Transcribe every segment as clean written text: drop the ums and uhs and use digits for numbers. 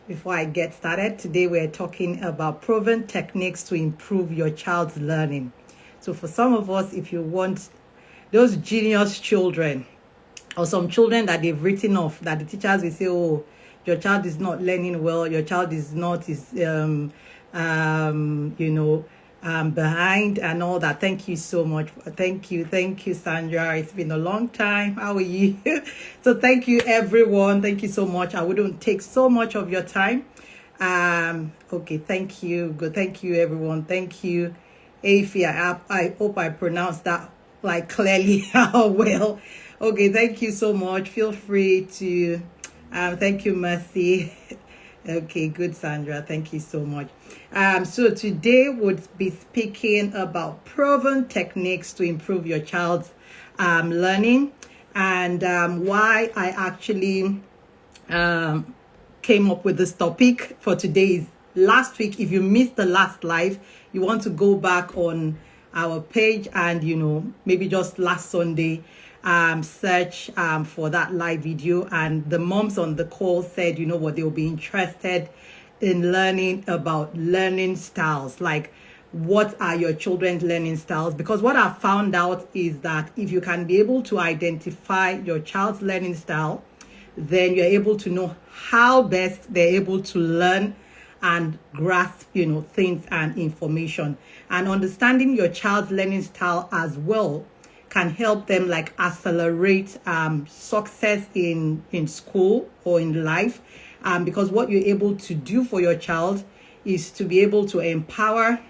Before I get started, today we're talking about proven techniques to improve your child's learning. So for some of us, if you want those genius children or some children that they've written off, that the teachers will say, oh, your child is not learning well, your child is not, behind and all that. Thank you so much. Thank you, Sandra. It's been a long time. How are you? So thank you, everyone. Thank you so much. I wouldn't take so much of your time. Okay, thank you. Good. Thank you, everyone. Thank you, Afi. I hope I pronounced that like clearly how well. Okay, thank you so much. Feel free to thank you, Mercy. Okay, good, Sandra. Thank you so much. So today we'll be speaking about proven techniques to improve your child's learning, and why I actually came up with this topic for today's last week. If you missed the last live, you want to go back on our page and maybe just last Sunday, search for that live video, and the moms on the call said they'll be interested in learning about learning styles, like what are your children's learning styles, because what I found out is that if you can be able to identify your child's learning style, then you're able to know how best they're able to learn and grasp things and information. And understanding your child's learning style as well can help them like accelerate success in school or in life, because what you're able to do for your child is to be able to empower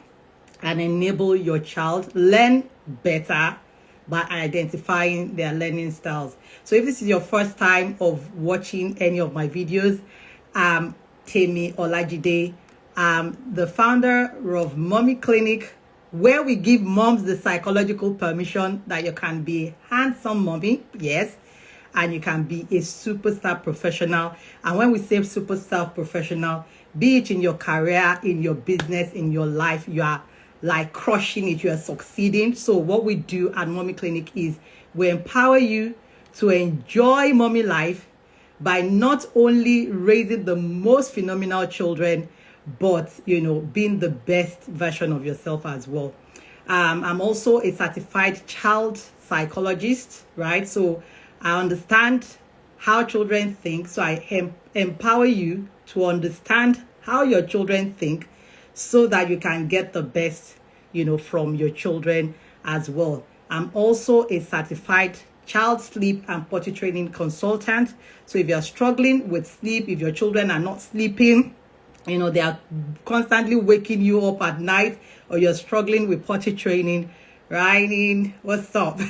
and enable your child learn better by identifying their learning styles. So if this is your first time of watching any of my videos, Temi Olajide, the founder of Mommy Clinic, where we give moms the psychological permission that you can be handsome mommy, yes, and you can be a superstar professional. And when we say superstar professional, be it in your career, in your business, in your life, you are like crushing it, you are succeeding. So what we do at Mommy Clinic is we empower you to enjoy mommy life by not only raising the most phenomenal children, but being the best version of yourself as well. I'm also a certified child psychologist, right? So I understand how children think, so I empower you to understand how your children think, so that you can get the best from your children as well. I'm also a certified child sleep and potty training consultant. So if you're struggling with sleep, if your children are not sleeping, they are constantly waking you up at night, or you're struggling with potty training, right? What's up?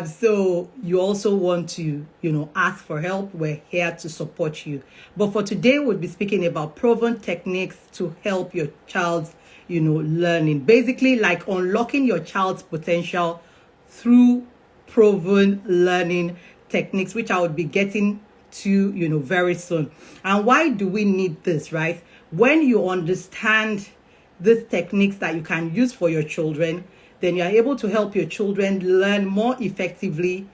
So you also want to, ask for help. We're here to support you. But for today, we'll be speaking about proven techniques to help your child's, learning. Basically, like unlocking your child's potential through proven learning techniques, which I would be getting to very soon. And why do we need this, right? When you understand these techniques that you can use for your children, then you're able to help your children learn more effectively,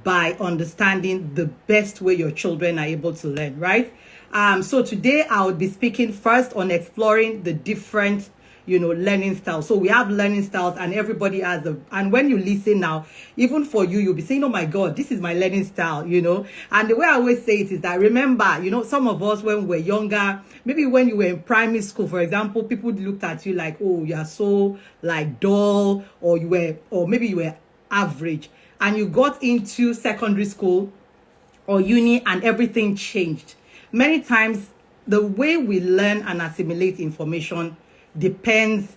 by understanding the best way your children are able to learn, right? So today I will be speaking first on exploring the different learning styles. So we have learning styles, and everybody has and when you listen now, even for you'll be saying, oh my God, this is my learning style, And the way I always say it is that, remember, some of us when we were younger, maybe when you were in primary school, for example, people looked at you like, oh, you're so like dull, or maybe you were average, and you got into secondary school or uni and everything changed. Many times the way we learn and assimilate information depends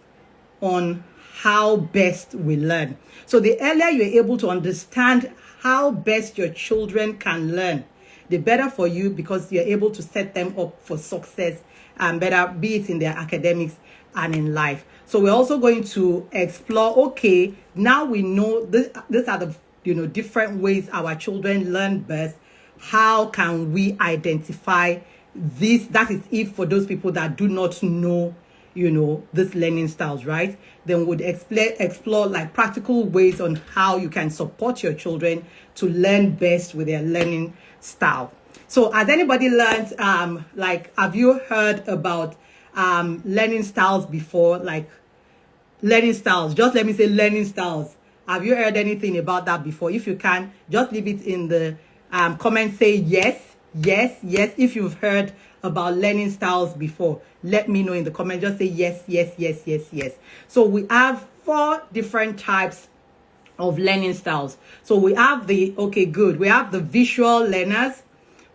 on how best we learn. So the earlier you're able to understand how best your children can learn, the better for you, because you're able to set them up for success and better, be it in their academics and in life. So we're also going to explore, okay, now we know these are the different ways our children learn best. How can we identify this? That is if for those people that do not know this learning styles, right? Then would explore like practical ways on how you can support your children to learn best with their learning style. So has anybody learned, like, have you heard about learning styles before? Like, learning styles, just let me say learning styles. Have you heard anything about that before? If you can, just leave it in the comment. Say yes, yes, yes. If you've heard about learning styles before, let me know in the comment. Just say yes, yes, yes, yes, yes. So we have 4 different types of learning styles. So we have the, okay, good. We have the visual learners.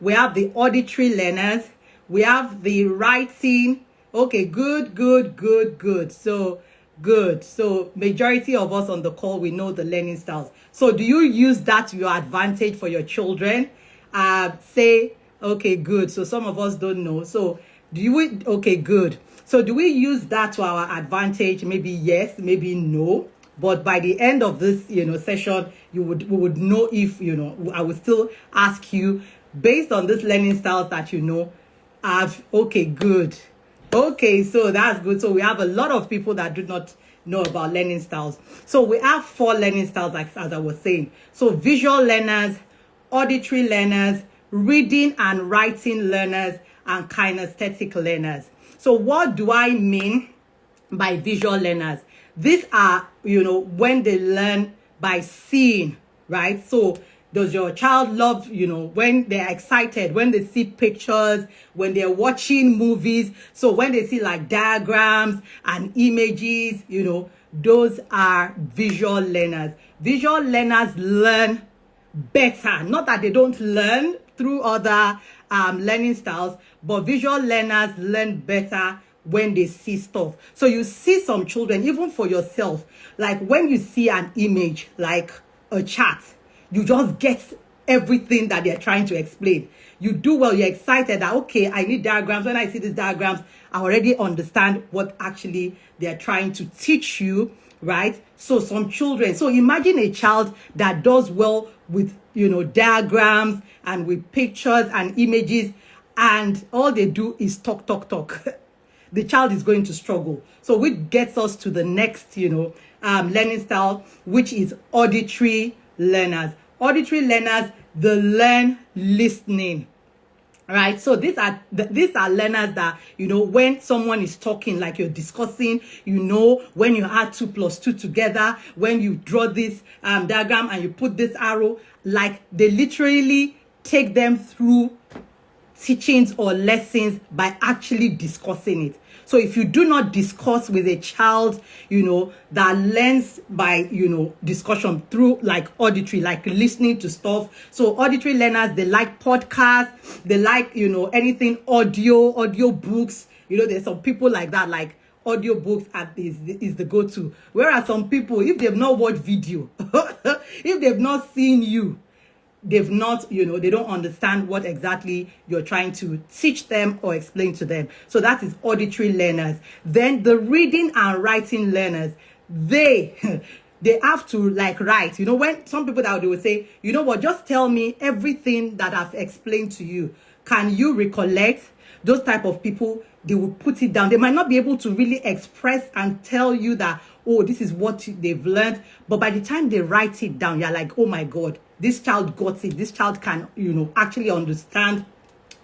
We have the auditory learners. We have the writing. Okay, good, good, good, good. So good. So majority of us on the call, we know the learning styles. So do you use that to your advantage for your children? Say, okay, good. So some of us don't know. So do you, okay, good. So do we use that to our advantage? Maybe yes, maybe no. But by the end of this, session, we would know if, I would still ask you based on this learning styles that okay, good. Okay, so that's good. So we have a lot of people that do not know about learning styles. So we have 4 learning styles, like as I was saying. So visual learners, auditory learners, reading and writing learners, and kinesthetic learners. So what do I mean by visual learners? These are, when they learn by seeing, right? So does your child love, when they're excited, when they see pictures, when they're watching movies? So when they see like diagrams and images, those are visual learners. Visual learners learn better. Not that they don't learn through other learning styles, but visual learners learn better when they see stuff. So you see some children, even for yourself, like when you see an image, like a chart, you just get everything that they're trying to explain. You do well, you're excited that, okay, I need diagrams. When I see these diagrams, I already understand what actually they're trying to teach you, right? So some children, so imagine a child that does well with, diagrams and with pictures and images, and all they do is talk, talk, talk. The child is going to struggle. So which gets us to the next, learning style, which is auditory learners. Auditory learners, they learn listening. Right, so these are learners that, when someone is talking, like you're discussing, when you add 2 plus 2 together, when you draw this diagram and you put this arrow, like they literally take them through teachings or lessons by actually discussing it. So if you do not discuss with a child, that learns by, discussion through like auditory, like listening to stuff. So auditory learners, they like podcasts, they like, anything audio books. There's some people like that, like audio books is the go-to. Whereas some people, if they've not watched video, if they've not seen you, they've not, they don't understand what exactly you're trying to teach them or explain to them. So that is auditory learners. Then the reading and writing learners, they have to like write. When some people that they will say, just tell me everything that I've explained to you. Can you recollect? Those type of people, they will put it down. They might not be able to really express and tell you that, oh, this is what they've learned. But by the time they write it down, you're like, oh my God, this child got it. This child can, actually understand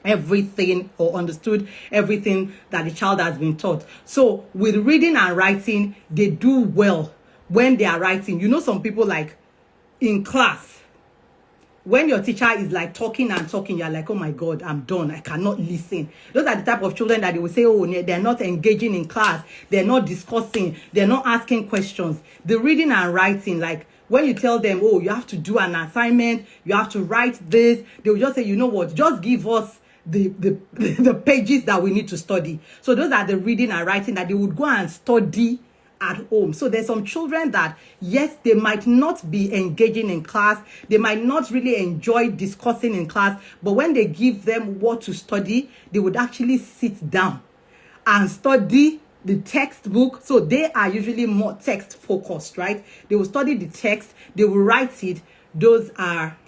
everything or understood everything that the child has been taught. So with reading and writing, they do well when they are writing. Some people like in class, when your teacher is like talking and talking, you're like, oh my God, I'm done. I cannot listen. Those are the type of children that they will say, oh, they're not engaging in class. They're not discussing. They're not asking questions. The reading and writing, like when you tell them, oh, you have to do an assignment, you have to write this, they will just say, you know what, just give us the pages that we need to study. So those are the reading and writing that they would go and study at home. So there's some children that, yes, they might not be engaging in class, they might not really enjoy discussing in class, but when they give them what to study, they would actually sit down and study the textbook. So they are usually more text focused, right? They will study the text, they will write it. Those are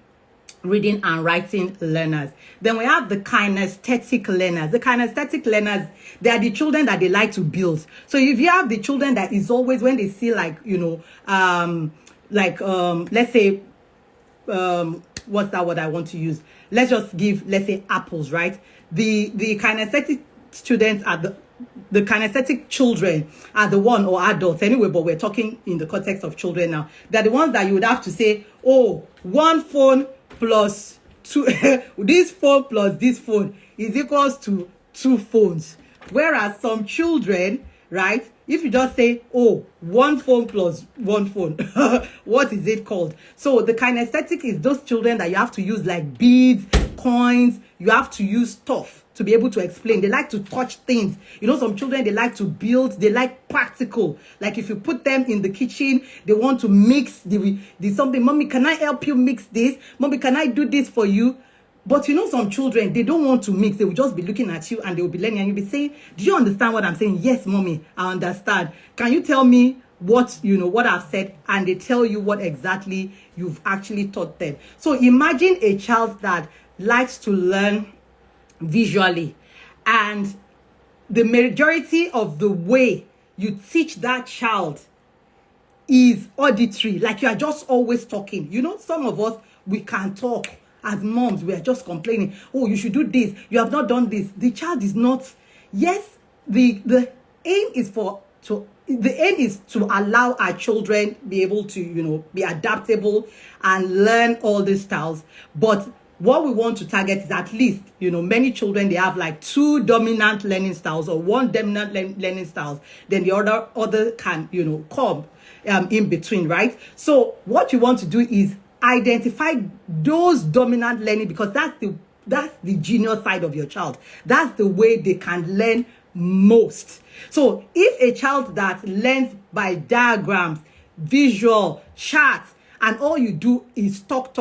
reading and writing learners. Then we have the kinesthetic learners. The kinesthetic learners, they are the children that they like to build. So if you have the children that is always, when they see like, let's say, what's that word I want to use? Let's say apples, right? The kinesthetic students are the kinesthetic children are the one, or adults anyway, but we're talking in the context of children now. They're the ones that you would have to say, oh, one phone plus two, this phone plus this phone is equals to 2 phones. Whereas some children, right, if you just say, oh, 1 phone plus 1 phone, what is it called? So the kinesthetic is those children that you have to use like beads, coins, you have to use stuff to be able to explain. They like to touch things. You know, some children, they like to build, they like practical. Like if you put them in the kitchen, they want to mix the something. Mommy, can I help you mix this? Mommy, can I do this for you? But you know, some children, they don't want to mix. They will just be looking at you and they will be learning, and you'll be saying, do you understand what I'm saying? Yes, mommy, I understand. Can you tell me what, you know, what I've said? And they tell you what exactly you've actually taught them. So imagine a child that likes to learn visually, and the majority of the way you teach that child is auditory. Like you are just always talking. You know, some of us, we can talk. As moms, we are just complaining, oh, you should do this, you have not done this. The child is not. Yes, the aim is to allow our children be able to, you know, be adaptable and learn all these styles. But what we want to target is at least, you know, many children, they have like 2 dominant learning styles or 1 dominant learning styles. Then the other can, you know, come in between, right? So what you want to do is identify those dominant learning, because that's the genius side of your child. That's the way they can learn most. So if a child that learns by diagrams, visual, charts, and all you do is talk,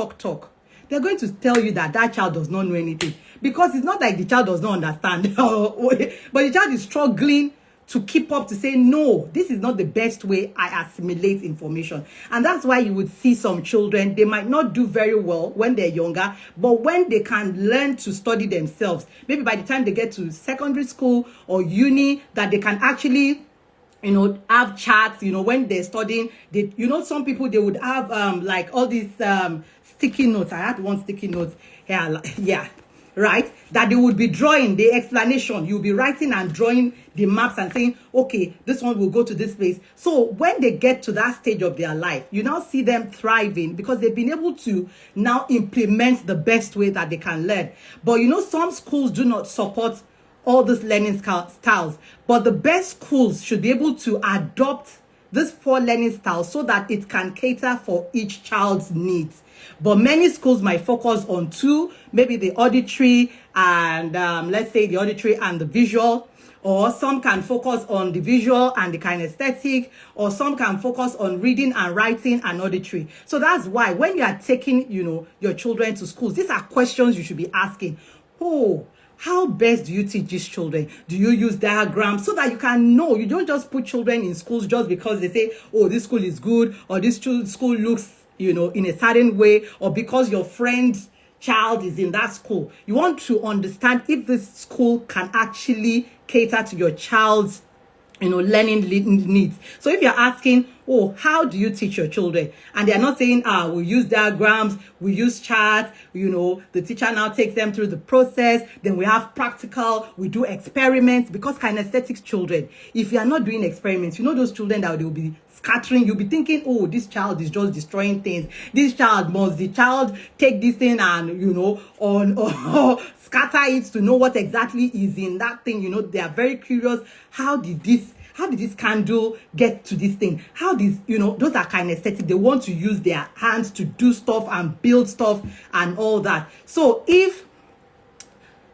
they're going to tell you that that child does not know anything, because it's not like the child does not understand, but the child is struggling to keep up, to say, no, this is not the best way I assimilate information. And that's why you would see some children, they might not do very well when they're younger, but when they can learn to study themselves, maybe by the time they get to secondary school or uni, that they can actually, you know, have charts, you know, when they're studying, they, you know, some people, they would have like all these sticky notes. I had one sticky note here, yeah, right, that they would be drawing the explanation. You'll be writing and drawing the maps and saying, okay, this one will go to this place. So when they get to that stage of their life, you now see them thriving because they've been able to now implement the best way that they can learn. But you know, some schools do not support all these learning styles, but the best schools should be able to adopt these 4 learning styles so that it can cater for each child's needs. But many schools might focus on 2, maybe the auditory and let's say the auditory and the visual, or some can focus on the visual and the kinesthetic, or some can focus on reading and writing and auditory. So that's why when you are taking, you know, your children to schools, these are questions you should be asking. Oh, how best do you teach these children? Do you use diagrams so that you can know? You don't just put children in schools just because they say, oh, this school is good, or this school looks, you know, in a certain way, or because your friend's child is in that school. You want to understand if this school can actually cater to your child's, you know, learning needs. So if you're asking, oh, how do you teach your children? And they're not saying, we use diagrams, we use charts, you know, the teacher now takes them through the process, then we have practical, we do experiments, because kinesthetic children, if you are not doing experiments, you know, those children that they will be scattering, you'll be thinking, oh, this child is just destroying things. This child, must the child take this thing and, you know, or scatter it to know what exactly is in that thing? You know, they are very curious. How did this candle get to this thing? How does, you know, those are kinesthetic. They want to use their hands to do stuff and build stuff and all that. So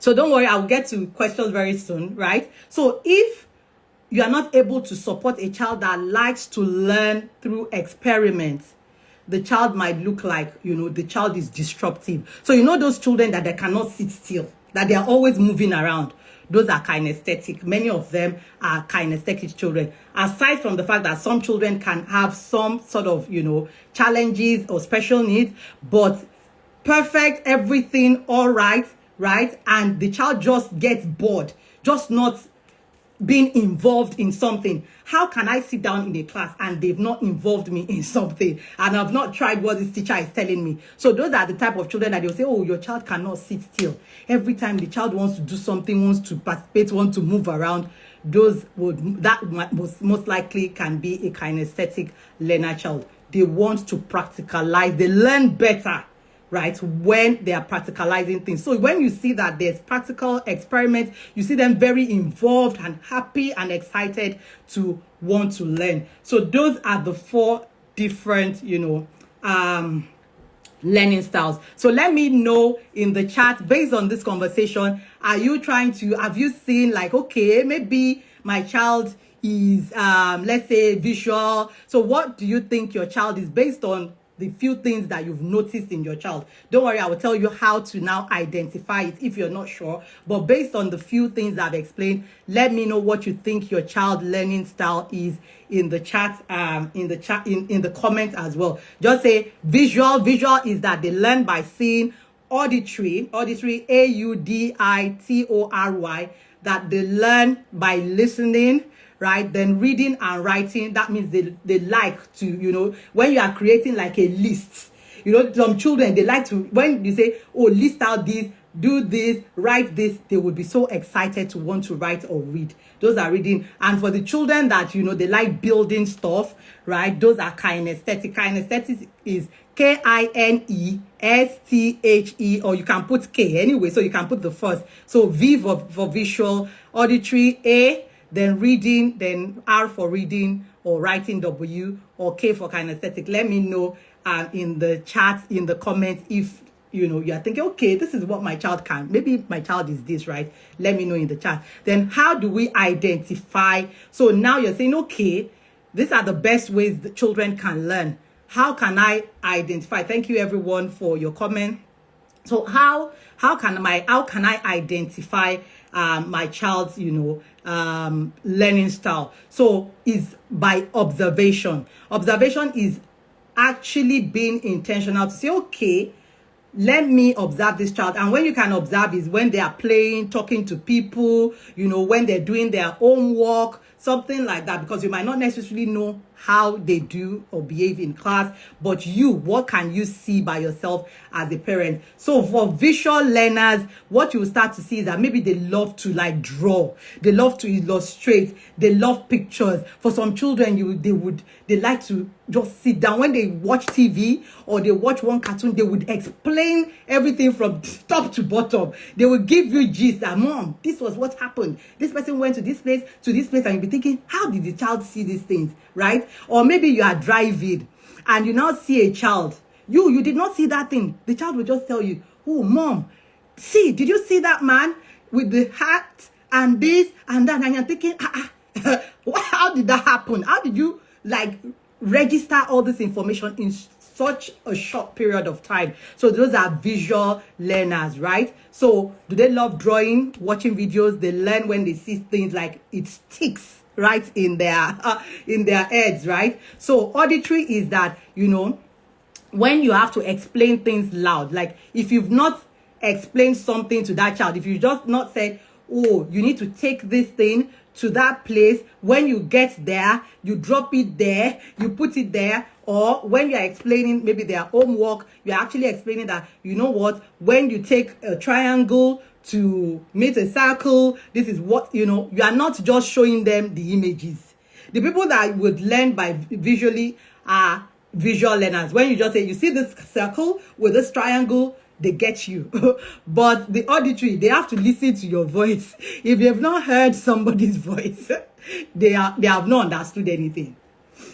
don't worry, I'll get to questions very soon, right? So if you are not able to support a child that likes to learn through experiments, the child might look like, you know, the child is disruptive. So you know those children that they cannot sit still, that they are always moving around. Those are kinesthetic. Many of them are kinesthetic children. Aside from the fact that some children can have some sort of, you know, challenges or special needs, but perfect, everything all right, right? And the child just gets bored, just not being involved in something. How can I sit down in a class and they've not involved me in something and I've not tried what this teacher is telling me? So those are the type of children that they'll say, oh, your child cannot sit still. Every time the child wants to do something, wants to participate, wants to move around, most likely can be a kinesthetic learner child. They want to practicalize, they learn better, right, when they are practicalizing things. So when you see that there's practical experiments, you see them very involved and happy and excited to want to learn. So those are the 4 different, learning styles. So let me know in the chat, based on this conversation, have you seen like, okay, maybe my child is let's say visual. So what do you think your child is, based on the few things that you've noticed in your child? Don't worry, I will tell you how to now identify it if you're not sure. But based on the few things I've explained, let me know what you think your child learning style is in the chat, in the comments as well. Just say visual. Visual is that they learn by seeing. Auditory, AUDITORY, that they learn by listening, right? Then reading and writing, that means they like to, when you are creating like a list, some children, they like to, when you say, oh, list out this, do this, write this, they would be so excited to want to write or read. Those are reading. And for the children that, they like building stuff, right? Those are kinesthetic. Kinesthetic is KINESTHE, or you can put K anyway, so you can put the first. So V for visual, auditory A, then reading, then R for reading or writing W, or K for kinesthetic. Let me know in the chat, in the comments, if you are thinking, okay, this is what my child can. Maybe my child is this, right? Let me know in the chat. Then how do we identify? So now you're saying, okay, these are the best ways the children can learn. How can I identify? Thank you everyone for your comment. So how can I identify my child's learning style? So is by observation. Observation is actually being intentional to say, okay, let me observe this child. And when you can observe is when they are playing, talking to people, when they're doing their homework, something like that, because you might not necessarily know how they do or behave in class, but what can you see by yourself as a parent? So for visual learners, what you will start to see is that maybe they love to like draw, they love to illustrate, they love pictures. For some children, they like to just sit down. When they watch TV or they watch one cartoon, they would explain everything from top to bottom. They will give you gist that, Mom, this was what happened. This person went to this place, and you'll be thinking, how did the child see these things, right? Or maybe you are driving and you now see a child. You did not see that thing. The child will just tell you, oh, Mom, see, did you see that man with the hat and this and that? And you're thinking, how did that happen? How did you register all this information in such a short period of time? So those are visual learners, right? So do they love drawing, watching videos? They learn when they see things like it sticks right in their heads, right? So auditory is that, when you have to explain things loud, like if you've not explained something to that child, if you just not said, oh, you need to take this thing to that place, when you get there, you drop it there, you put it there. Or when you're explaining maybe their homework, you're actually explaining that, when you take a triangle to meet a circle, this is what, you are not just showing them the images. The people that would learn by visually are visual learners. When you just say, you see this circle with this triangle, they get you. But the auditory, they have to listen to your voice. If they've not heard somebody's voice, they have not understood anything.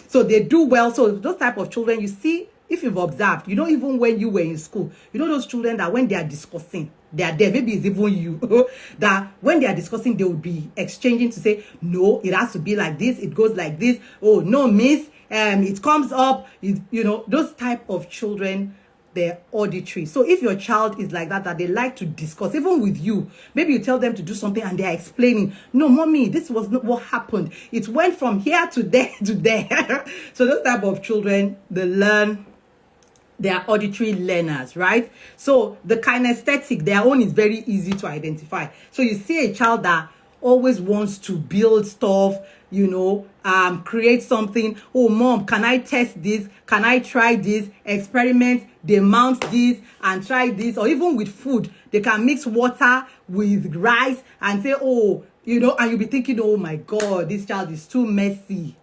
So they do well. So those type of children, you see, if you've observed, even when you were in school, those children that when they are discussing, they are there, maybe it's even you, that when they are discussing, they will be exchanging to say, no, it has to be like this, it goes like this, oh, no, miss, it comes up, those type of children, they're auditory. So if your child is like that they like to discuss, even with you, maybe you tell them to do something and they're explaining, no, mommy, this was not what happened. It went from here to there to there. So those type of children, they are auditory learners, right? So the kinesthetic, their own is very easy to identify. So you see a child that, always wants to build stuff, create something. Oh, mom, can I test this? Can I try this? Experiment. They mount this and try this. Or even with food, they can mix water with rice and say, oh, and you'll be thinking, oh my God, this child is too messy.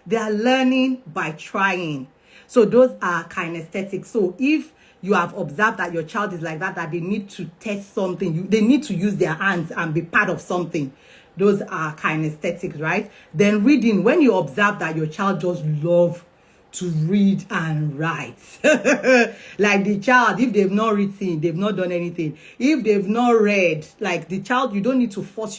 They are learning by trying. So those are kinesthetic. So if you have observed that your child is like that they need to test something, they need to use their hands and be part of something, those are kinesthetics, right? Then reading, when you observe that your child just love to read and write. Like the child, if they've not written, they've not done anything. If they've not read, like the child, you don't need to force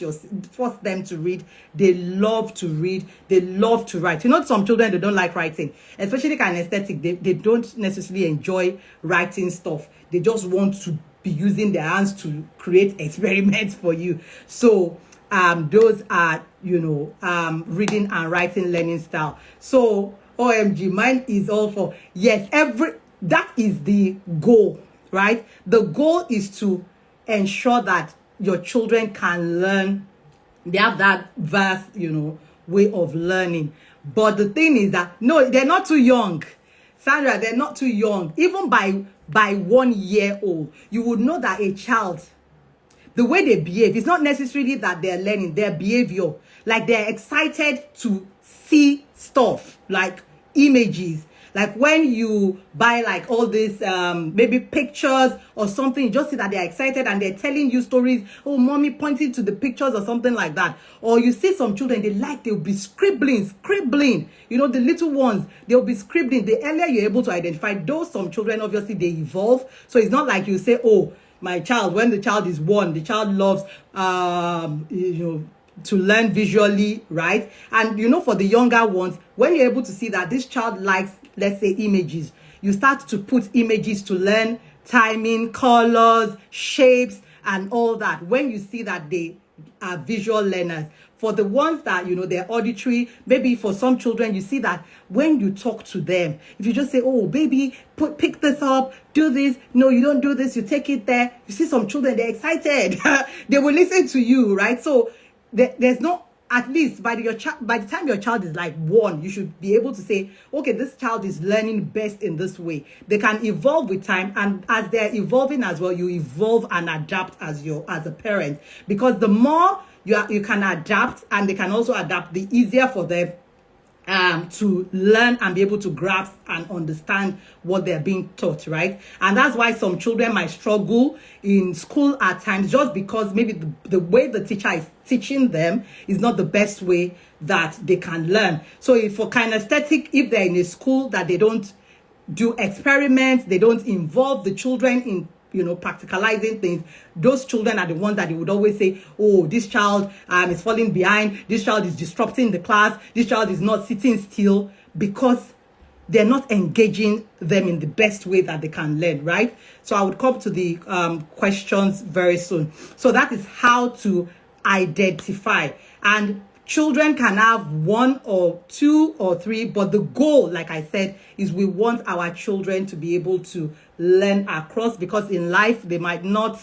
them to read. They love to read. They love to write. Some children, they don't like writing, especially kinesthetic. They don't necessarily enjoy writing stuff. They just want to be using their hands to create experiments for you. So those are, reading and writing learning style. So OMG, mine is all for, yes, that is the goal, right? The goal is to ensure that your children can learn. They have that vast, way of learning. But the thing is that, no, they're not too young. Sandra, they're not too young. Even by 1 year old, you would know that a child, the way they behave, it's not necessarily that they're learning, their behavior. Like they're excited to see stuff, like images. Like when you buy like all these maybe pictures or something, you just see that they're excited and they're telling you stories. Oh, mommy pointing to the pictures or something like that. Or you see some children, they'll be scribbling. The little ones, they'll be scribbling. The earlier you're able to identify those, some children, obviously they evolve. So it's not like you say, oh, my child, when the child is 1, the child loves to learn visually, right? And for the younger ones, when you're able to see that this child likes, let's say, images, you start to put images to learn timing, colors, shapes, and all that. When you see that they are visual learners. For the ones that, they're auditory, maybe for some children, you see that when you talk to them, if you just say, oh, baby, pick this up, do this. No, you don't do this. You take it there. You see some children, they're excited. They will listen to you, right? So there's no, at least by the time your child is like 1, you should be able to say, okay, this child is learning best in this way. They can evolve with time, and as they're evolving as well, you evolve and adapt as a parent, because the more you can adapt, and they can also adapt, the easier for them to learn and be able to grasp and understand what they're being taught, right? And that's why some children might struggle in school at times, just because maybe the way the teacher is teaching them is not the best way that they can learn. So if for kinesthetic, if they're in a school that they don't do experiments, they don't involve the children in practicalizing things, those children are the ones that they would always say, oh, this child is falling behind, this child is disrupting the class, this child is not sitting still, because they're not engaging them in the best way that they can learn, right? So I would come to the questions very soon. So that is how to identify. And children can have 1 or 2 or 3, but the goal, like I said, is we want our children to be able to learn across, because in life they might not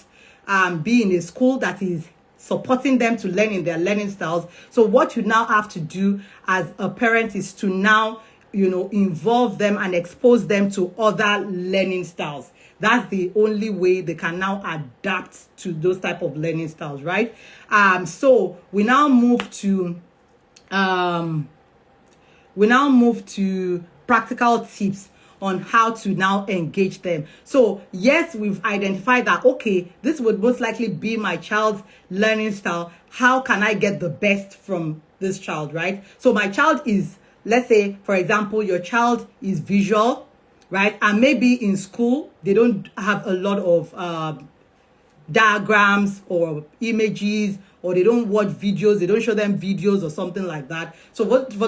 be in a school that is supporting them to learn in their learning styles. So what you now have to do as a parent is to now involve them and expose them to other learning styles. That's the only way they can now adapt to those type of learning styles, right? So we now move to practical tips on how to now engage them. So yes, we've identified that, okay, this would most likely be my child's learning style. How can I get the best from this child, right? So my child is, let's say, for example, your child is visual, right? And maybe in school, they don't have a lot of diagrams or images, or they don't watch videos, they don't show them videos or something like that. So for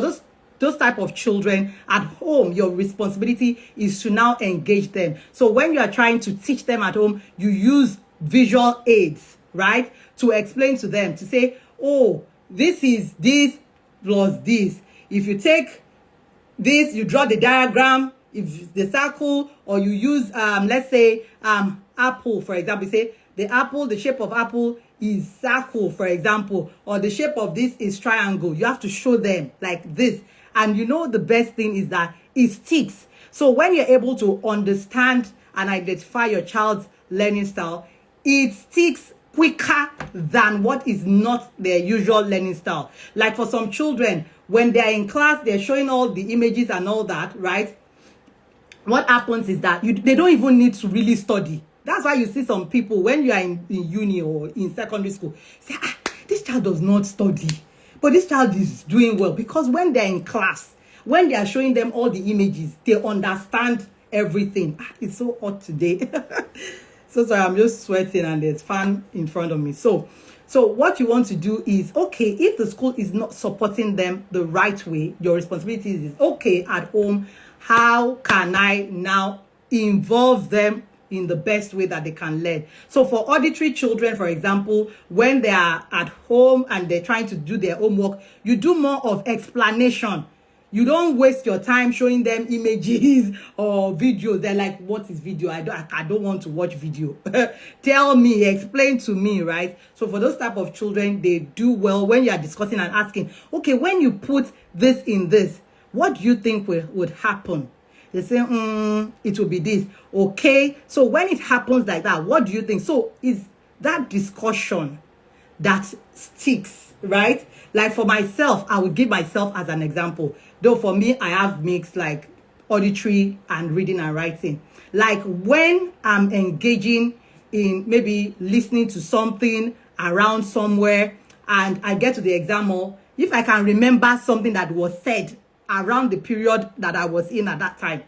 those type of children at home, your responsibility is to now engage them. So when you are trying to teach them at home, you use visual aids, right? To explain to them, to say, oh, this is this plus this. If you take this, you draw the diagram, if the circle, or you use, let's say, apple, for example, say the apple, the shape of apple is circle, for example, or the shape of this is triangle. You have to show them like this. And you know, the best thing is that it sticks. So when you're able to understand and identify your child's learning style, it sticks quicker than what is not their usual learning style. Like for some children, when they're in class, they're showing all the images and all that, right? What happens is that they don't even need to really study. That's why you see some people, when you are in uni or in secondary school, say, this child does not study, but this child is doing well. Because when they're in class, when they are showing them all the images, they understand everything. It's so hot today. So sorry, I'm just sweating and there's fan in front of me. So what you want to do is, okay, if the school is not supporting them the right way, your responsibility is, okay, at home, how can I now involve them in the best way that they can learn? So for auditory children, for example, when they are at home and they're trying to do their homework, you do more of explanation. You don't waste your time showing them images or videos. They're like, what is video? I don't want to watch video. Tell me, explain to me, right? So for those type of children, they do well when you are discussing and asking, okay, when you put this in this, what do you think would happen? They say, it will be this. Okay, so when it happens like that, what do you think? So is that discussion that sticks, right? Like for myself, I would give myself as an example. Though for me, I have mixed like auditory and reading and writing. Like when I'm engaging in maybe listening to something around somewhere and I get to the exam hall, if I can remember something that was said around the period that I was in at that time,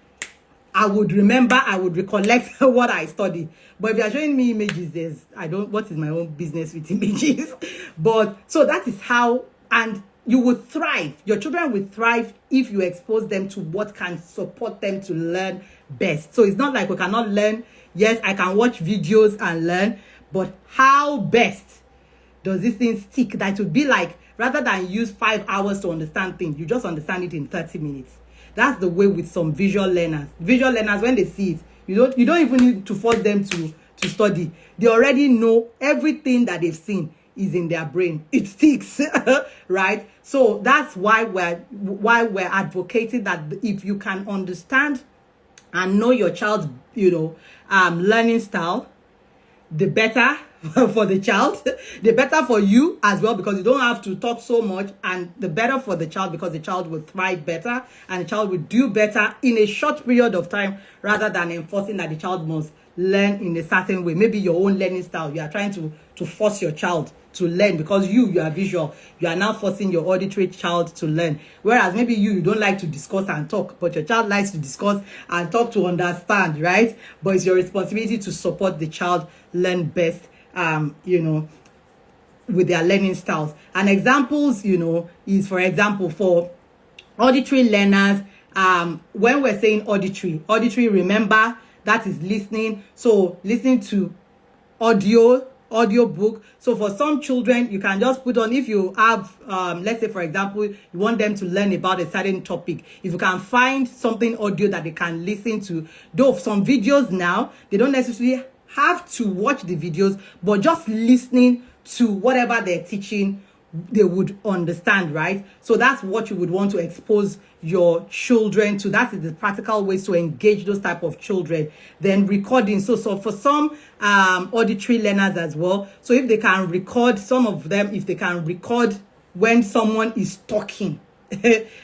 I would remember, I would recollect what I studied. But if you're showing me images, what is my own business with images? But so that is how, and you would thrive. Your children will thrive if you expose them to what can support them to learn best. So it's not like we cannot learn. Yes, I can watch videos and learn, but how best does this thing stick? That would be like, rather than use 5 hours to understand things, you just understand it in 30 minutes. That's the way with some visual learners. Visual learners, when they see it, you don't even need to force them to study. They already know everything that they've seen is in their brain. It sticks, right? So that's why we're advocating that if you can understand and know your child's, learning style, the better for the child, the better for you as well, because you don't have to talk so much, and the better for the child because the child will thrive better and the child will do better in a short period of time, rather than enforcing that the child must learn in a certain way. Maybe your own learning style, you are trying to force your child to learn because you are visual. You are now forcing your auditory child to learn. Whereas maybe you don't like to discuss and talk, but your child likes to discuss and talk to understand, right? But it's your responsibility to support the child learn best, with their learning styles. And examples, is, for example, for auditory learners, when we're saying auditory, remember, that is listening. So listening to audio book. So for some children, you can just put on, if you have, let's say, for example, you want them to learn about a certain topic, if you can find something audio that they can listen to. Though some videos now, they don't necessarily have to watch the videos, but just listening to whatever they're teaching, they would understand, right? So that's what you would want to expose your children to. That is the practical ways to engage those type of children. Then recording. So for some auditory learners as well, so if they can record, some of them, if they can record when someone is talking,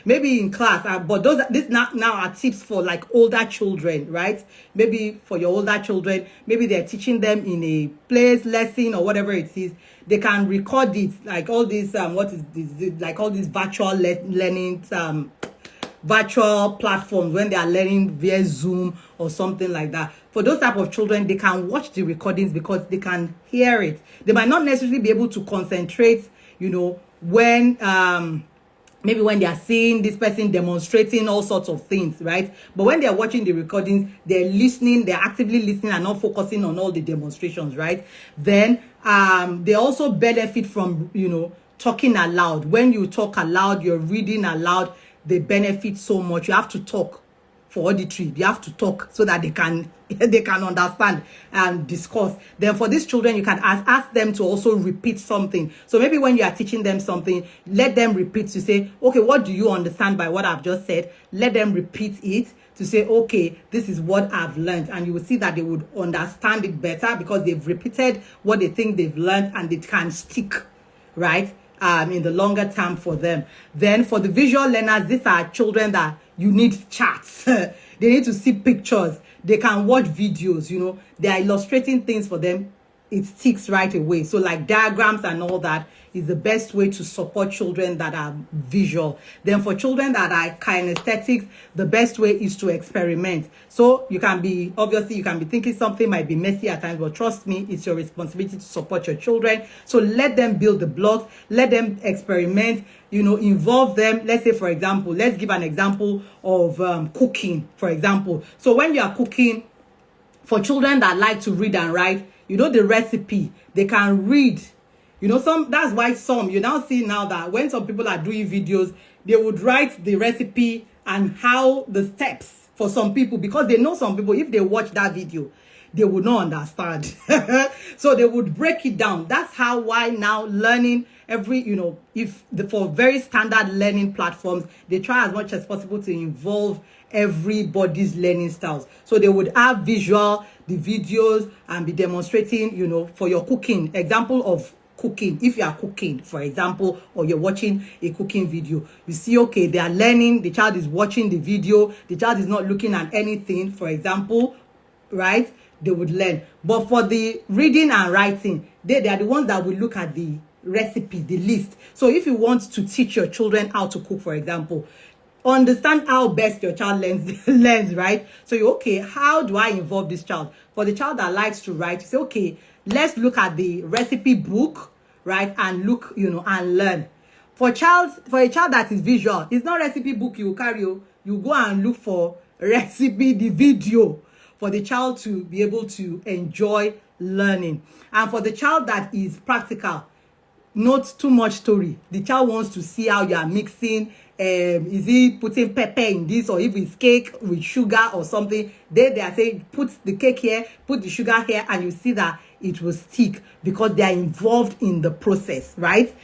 maybe in class, but this now are tips for like older children, right? Maybe for your older children, maybe they're teaching them in a place lesson or whatever it is. They can record it, like all these what is this, like all these virtual learning virtual platforms, when they are learning via Zoom or something like that. For those type of children, they can watch the recordings because they can hear it. They might not necessarily be able to concentrate, when maybe when they are seeing this person demonstrating all sorts of things, right? But when they are watching the recordings, they're listening, they're actively listening and not focusing on all the demonstrations, right? Then they also benefit from, talking aloud. When you talk aloud, you're reading aloud, they benefit so much. You have to talk for auditory. You have to talk so that they can understand and discuss. Then for these children, you can ask them to also repeat something. So maybe when you are teaching them something, let them repeat to say, okay, what do you understand by what I've just said? Let them repeat it to say, okay, this is what I've learned. And you will see that they would understand it better because they've repeated what they think they've learned, and it can stick, right? In the longer term for them. Then for the visual learners, these are children that you need charts. They need to see pictures. They can watch videos, They are illustrating things for them. It sticks right away. So like diagrams and all that is the best way to support children that are visual. Then for children that are kinesthetics, the best way is to experiment. So you can be thinking something might be messy at times, but trust me, it's your responsibility to support your children. So let them build the blocks, let them experiment, involve them. Let's say, for example, let's give an example of cooking, for example. So when you are cooking, for children that like to read and write, the recipe, they can read. That's why you now see now that when some people are doing videos, they would write the recipe and how the steps for some people, because they know some people, if they watch that video, they would not understand. So they would break it down. That's why now learning for very standard learning platforms, they try as much as possible to involve everybody's learning styles. So they would have visual, the videos, and be demonstrating, for your cooking. Example of cooking, if you are cooking, for example, or you're watching a cooking video, you see, okay, they are learning, the child is watching the video, the child is not looking at anything, for example, right? They would learn. But for the reading and writing, they are the ones that will look at the recipe, the list. So if you want to teach your children how to cook, for example, understand how best your child learns, right? So how do I involve this child? For the child that likes to write, you say, okay, let's look at the recipe book, right? And look, and learn. For a child that is visual, it's not recipe book you will carry. You go and look for recipe, the video, for the child to be able to enjoy learning. And for the child that is practical, not too much story. The child wants to see how you are mixing. Is he putting pepper in this, or if it's cake with sugar or something? They are saying, put the cake here, put the sugar here, and you see that it will stick because they are involved in the process, right?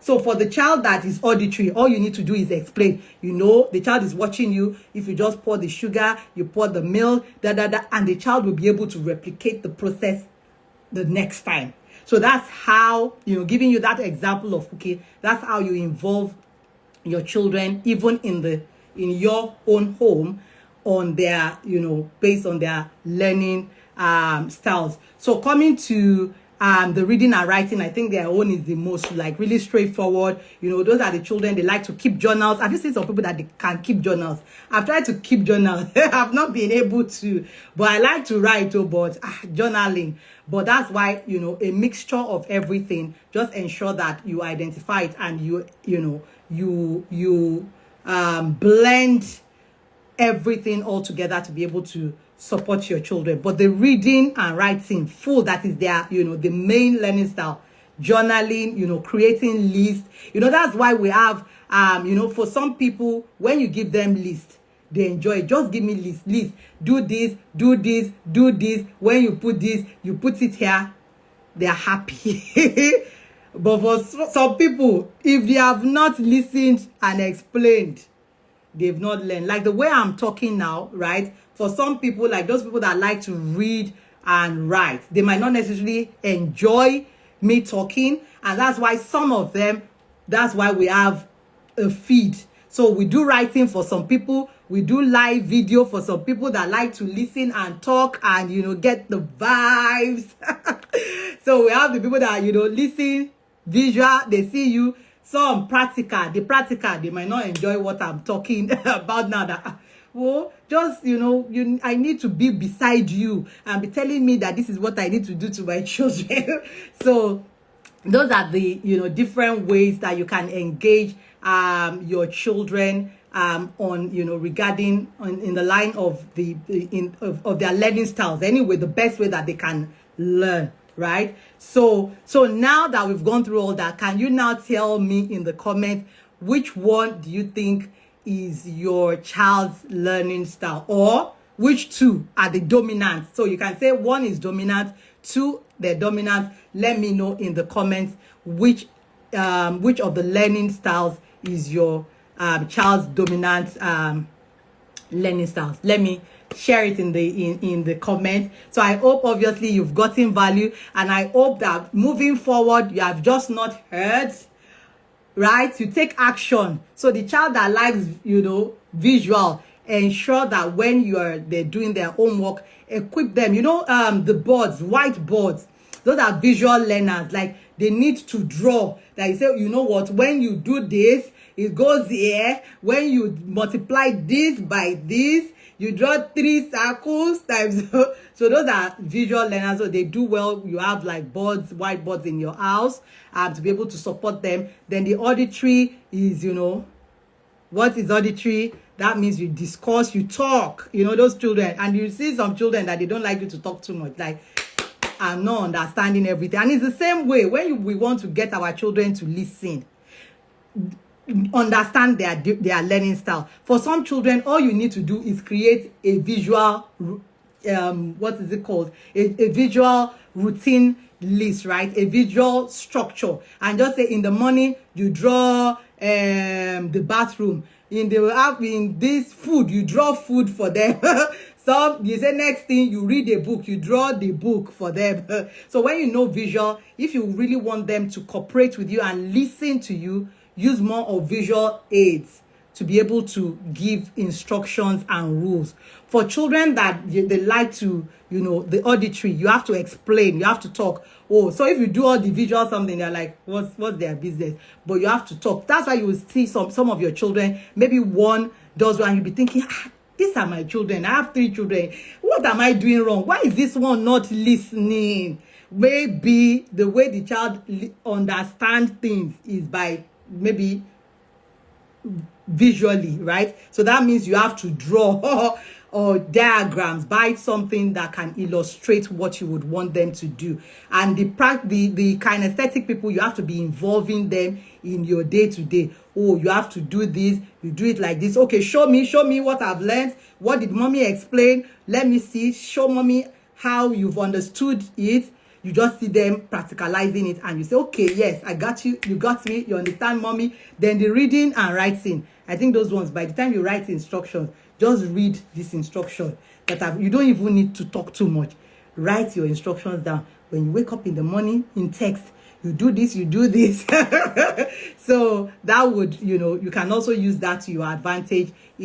So for the child that is auditory, all you need to do is explain. The child is watching you. If you just pour the sugar, you pour the milk, and the child will be able to replicate the process the next time. So that's how, giving you that example of cooking, that's how you involve your children, even in your own home, on their, based on their learning styles. So coming to the reading and writing, I think their own is the most really straightforward. Those are the children, they like to keep journals. Have you seen some people that they can keep journals? I've tried to keep journals. I've not been able to, but I like to write too, but journaling. But that's why, a mixture of everything. Just ensure that you identify it and you blend everything all together to be able to support your children. But the reading and writing full, that is their, the main learning style. Journaling, creating lists. That's why we have, for some people, when you give them lists, they enjoy it. Just give me list. Do this, do this, do this. When you put this, you put it here. They are happy. But for some people, if they have not listened and explained, they've not learned. Like the way I'm talking now, right? For some people, like those people that like to read and write, they might not necessarily enjoy me talking. And that's why some of them, that's why we have a feed. So we do writing for some people. We do live video for some people that like to listen and talk and, get the vibes. So we have the people that, listen, visual, they see you. Some practical, they might not enjoy what I'm talking about now. That, just, I need to be beside you and be telling me that this is what I need to do to my children. So those are the, different ways that you can engage your children on, regarding in the line of of their learning styles. Anyway, the best way that they can learn. Right? So now that we've gone through all that, can you now tell me in the comments which one do you think is your child's learning style, or which two are the dominant? So you can say one is dominant, two they're dominant. Let me know in the comments which of the learning styles is your child's dominant learning styles. Let me share it in the comment. So I hope obviously you've gotten value, and I hope that moving forward you have just not heard, right? You take action. So the child that likes, visual, ensure that when they're doing their homework, equip them. The boards, whiteboards, those are visual learners. Like, they need to draw. Like, you say, you know what, when you do this, it goes here. When you multiply this by this, you draw 3 circles times. So those are visual learners. So they do well. You have like boards, whiteboards in your house to be able to support them. Then the auditory is, what is auditory? That means you discuss, you talk, those children. And you see some children that they don't like you to talk too much. Like, I'm not understanding everything. And it's the same way when we want to get our children to listen, understand their learning style. For some children, all you need to do is create a visual, what is it called? A visual routine list, right? A visual structure. And just say in the morning, you draw the bathroom. In this food, you draw food for them. So you say next thing, you read a book, you draw the book for them. So when you know visual, if you really want them to cooperate with you and listen to you, use more of visual aids to be able to give instructions and rules. For children that they like to, the auditory, you have to explain, you have to talk. Oh, so if you do all the visual something, they're like, what's their business? But you have to talk. That's why you will see some of your children, maybe one does one, and you'll be thinking, these are my children. I have 3 children. What am I doing wrong? Why is this one not listening? Maybe the way the child understands things is by maybe visually, right? So that means you have to draw or diagrams, buy something that can illustrate what you would want them to do. And the kinesthetic people, you have to be involving them in your day-to-day. Oh, you have to do this, you do it like this. Okay, show me what I've learned. What did mommy explain? Let me see. Show mommy how you've understood it. You just see them practicalizing it, and you say, okay, yes, I got you. You got me. You understand, mommy. Then the reading and writing. I think those ones, by the time you write instructions, just read this instruction. You don't even need to talk too much. Write your instructions down. When you wake up in the morning, in text, you do this, you do this. So that would, you can also use that to your advantage.